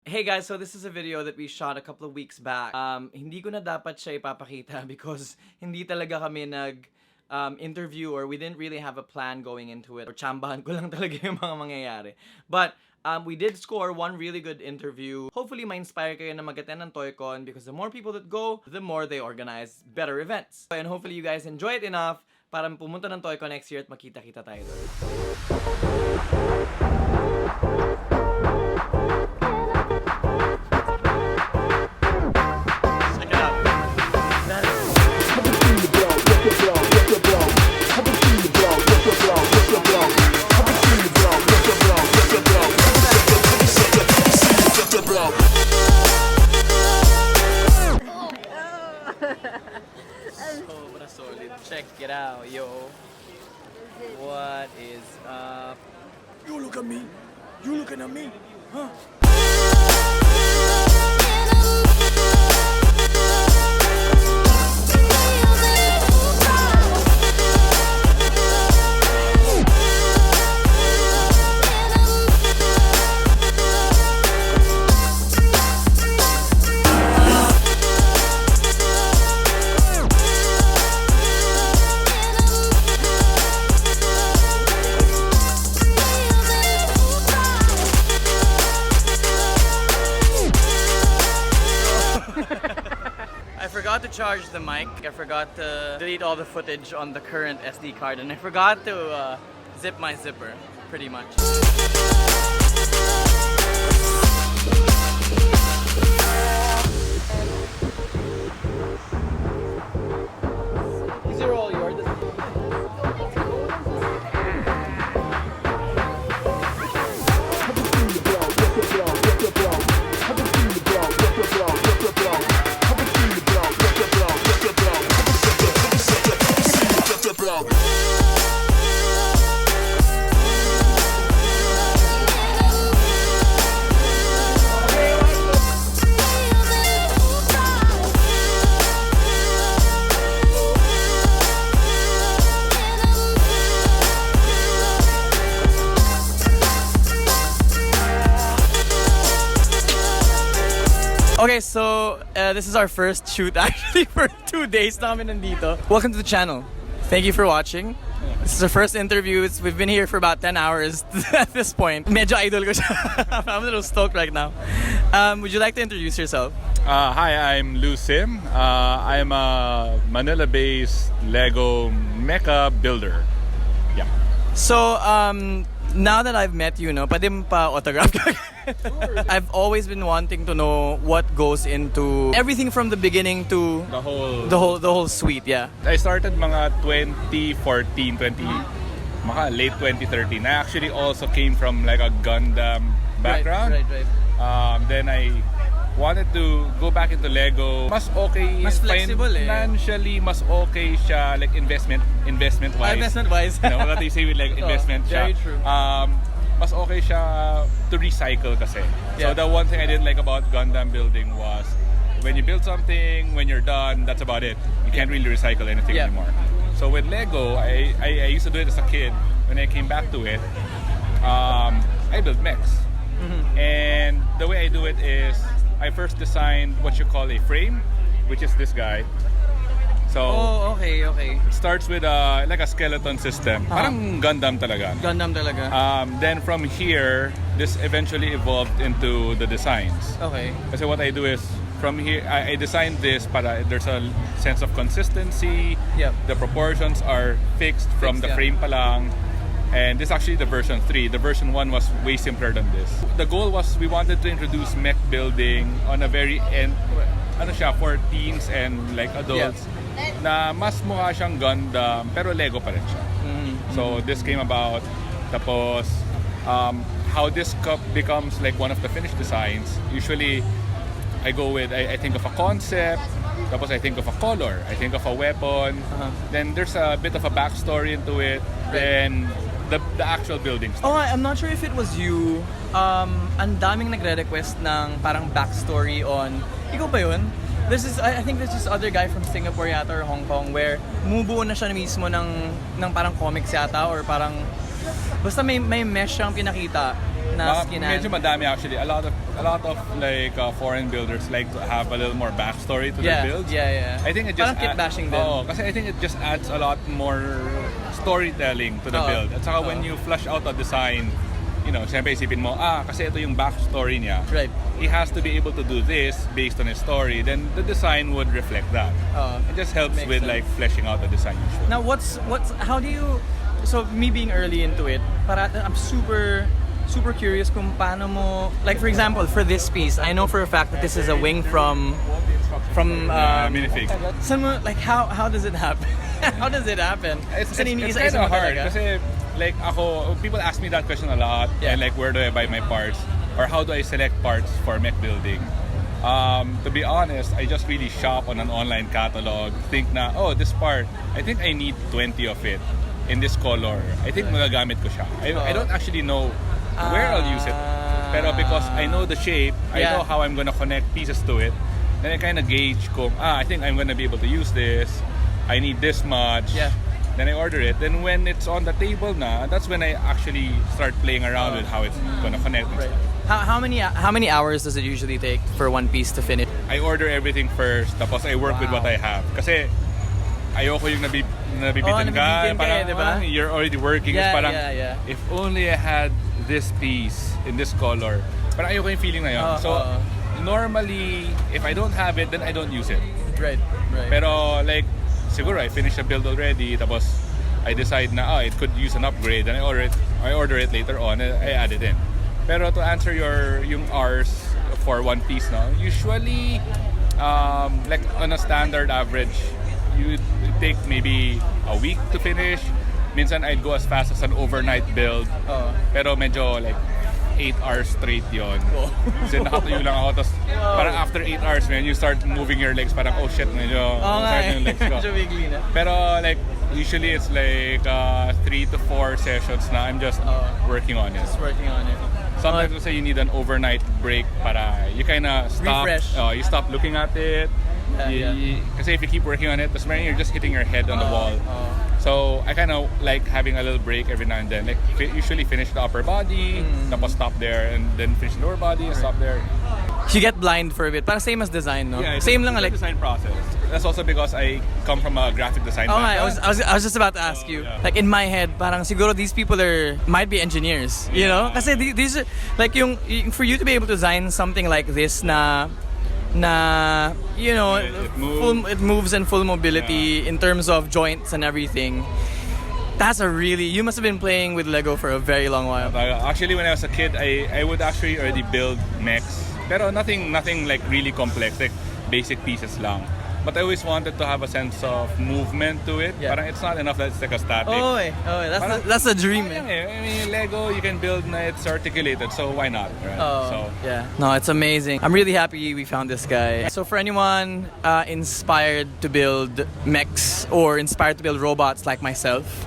Hey guys, so this is a video that we shot a couple of weeks back. Hindi ko na dapat siya ipapakita because hindi talaga kami interview or we didn't really have a plan going into it. Or tsambahan ko lang talaga yung mga mangyayari. But we did score one really good interview. Hopefully ma-inspire kayo na mag-attend ng Toycon because the more people that go, the more they organize better events. And hopefully you guys enjoy it enough para pumunta ng Toycon next year at makita-kita tayo doon. Sobra solid. Check it out, yo. What is up? You look at me. You looking at me. Huh? I forgot to charge the mic. I forgot to delete all the footage on the current SD card, and I forgot to zip my zipper, pretty much. These are all yours. Okay, so this is our first shoot actually for 2 days namin nandito. Welcome to the channel. Thank you for watching. This is our first interview. We've been here for about 10 hours at this point. Medyo idol ko siya. I'm a little stoked right now. Would you like to introduce yourself? Hi, I'm Lou Sim. I'm a Manila-based Lego mecha builder. Yeah. So, now that I've met you, no, pwede mo pa autograph ka. I've always been wanting to know what goes into everything from the beginning to The whole suite, yeah. I started mga 2014, late 2013. I actually also came from like a Gundam background. Right. Then I wanted to go back into Lego. Mas okay, Mas flexible financially, mas okay siya like investment wise. Investment wise. You know what they say with like investment siya. Very true. Mas okay siya to recycle kasi. Yeah. So the one thing I didn't like about Gundam building was when you build something, when you're done, that's about it. You can't really recycle anything anymore. So with Lego, I used to do it as a kid. When I came back to it, I built mechs. Mm-hmm. And the way I do it is I first designed what you call a frame, which is this guy. So okay. it starts with like a skeleton system. Parang Gundam talaga. Gundam talaga. Then from here, this eventually evolved into the designs. Okay. Kasi what I do is from here, I designed this para there's a sense of consistency. Yep. The proportions are fixed from the frame pa lang. And this is actually the version 3. The version 1 was way simpler than this. The goal was we wanted to introduce mech building on a very end, for teens and like adults. Yeah. Na mas mukha siyang Gundam pero Lego pa rin siya. So this came about. Tapos how this cup becomes like one of the finished designs. Usually I go with I think of a concept. Tapos I think of a color. I think of a weapon. Then there's a bit of a backstory into it. Then the actual buildings. Oh, I'm not sure if it was you. Ang daming nagre-request ng parang backstory on. Ikaw ba yun? I think there's this other guy from Singapore yata or Hong Kong where bumubuo na siya mismo ng parang comics yata or parang basta may mesh siyang pinakita na skinan. Medyo madami actually. A lot of a lot of like foreign builders like to have a little more backstory to their builds. Yeah. I think it just Parang kit bashing din. kasi I think it just adds a lot more storytelling to the build. At saka when you flush out a design, you know, siyempre isipin mo, kasi ito yung backstory niya. Right. He has to be able to do this based on his story. Then the design would reflect that. It just helps with like fleshing out the design usually. Now, how do you? So me being early into it, I'm super curious kung paano mo, like for example, for this piece, I know for a fact that this is a wing from minifig. Saan mo, like how does it happen? How does it happen? It's kind of hard kasi like ako, people ask me that question a lot. And like where do I buy my parts or how do I select parts for mech building? To be honest, I just really shop on an online catalog. Think na, this part, I think I need 20 of it in this color. I think magagamit ko siya. I don't actually know where I'll use it. Pero because I know the shape, I know how I'm gonna connect pieces to it, then I kind of gauge kung, I think I'm gonna be able to use this. I need this much. Then I order it. Then when it's on the table na, that's when I actually start playing around with how it's gonna connect. Right. How many hours does it usually take for one piece to finish? I order everything first, tapos I work with what I have. Kasi ayoko yung nabibitin ka. Parang, diba? You're already working. Parang, if only I had this piece in this color. Parang ayoko yung feeling na yun. Normally, if I don't have it, then I don't use it. Right. Pero like, siguro I finished a build already, tapos I decide na it could use an upgrade, and I order it later on, and I add it in. Pero to answer yung hours for one piece, usually like on a standard average, you take maybe a week to finish. Minsan I'd go as fast as an overnight build. Pero medyo like 8 hours straight yon. Kasi nakatayo lang ako, tapos parang after 8 hours, man, you start moving your legs, parang shit, medyo yung legs ko. Medyo bigli na. Pero like usually it's like 3 to 4 sessions na I'm just working on it. Sometimes kasi you need an overnight break para you kind of stop. Refresh. You stop looking at it. Kasi if you keep working on it, tapos you're just hitting your head on the wall. So I kind of like having a little break every now and then. Like usually finish the upper body, tapos stop there, and then finish the lower body and stop there. You get blind for a bit. Parang same as design, no? Yeah, same lang like design process. That's also because I come from a graphic design background. I was just about to ask you. Like in my head, parang siguro these people might be engineers, you know? Kasi these are like for you to be able to design something like this na you know, it moves and full mobility in terms of joints and everything. You must have been playing with Lego for a very long while. Actually, when I was a kid, I would actually already build mechs. Pero nothing like really complex, like basic pieces lang. But I always wanted to have a sense of movement to it. Parang it's not enough that it's like a static. That's a dream. I mean, Lego, you can build na it's articulated, so why not? Right? No, it's amazing. I'm really happy we found this guy. So for anyone inspired to build mechs or inspired to build robots like myself,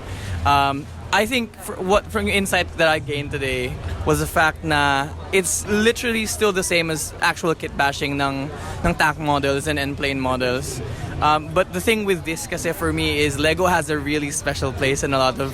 I think from the insight that I gained today was the fact na it's literally still the same as actual kit bashing ng tank models and end-plane models. But the thing with this kasi for me is Lego has a really special place in a lot of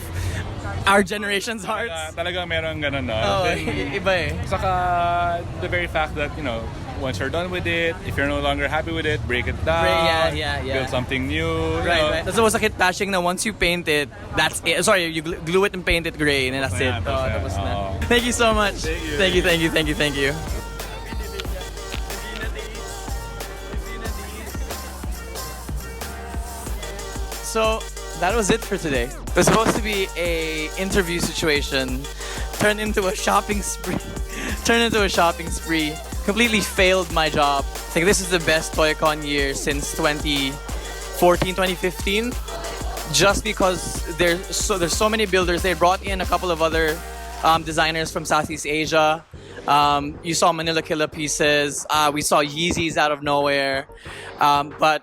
our generation's hearts. Talaga meron ganun iba eh. Saka the very fact that, you know, once you're done with it, if you're no longer happy with it, break it down, build something new. Right. That's what's a kit bashing na once you paint it, that's it. Sorry, you glue it and paint it gray and that's it. Tapos na. Thank you so much. Thank you. So that was it for today. It was supposed to be a interview situation, turned into a shopping spree. Completely failed my job. I think this is the best Toycon year since 2014, 2015. Just because there's so many builders. They brought in a couple of other designers from Southeast Asia. You saw Manila Killa pieces. We saw Yeezys out of nowhere. But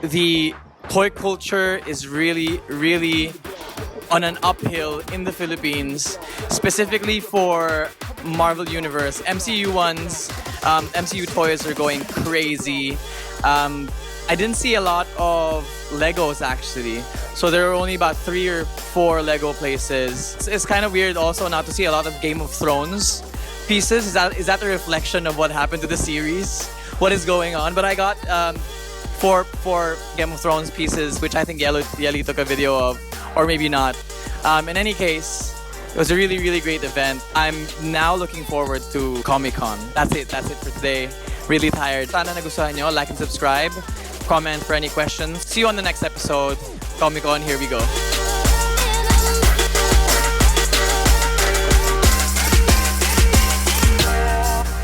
the toy culture is really, really on an uphill in the Philippines, specifically for Marvel Universe. MCU ones, MCU toys are going crazy. I didn't see a lot of Legos actually. So there were only about 3 or 4 Lego places. It's kind of weird also not to see a lot of Game of Thrones pieces. Is that a reflection of what happened to the series? What is going on? But I got four Game of Thrones pieces, which I think Yeli took a video of, or maybe not. In any case, it was a really, really great event. I'm now looking forward to Comic-Con. That's it for today. Really tired. Sana nagustuhan nyo. Like and subscribe. Comment for any questions. See you on the next episode. Comic-Con, here we go.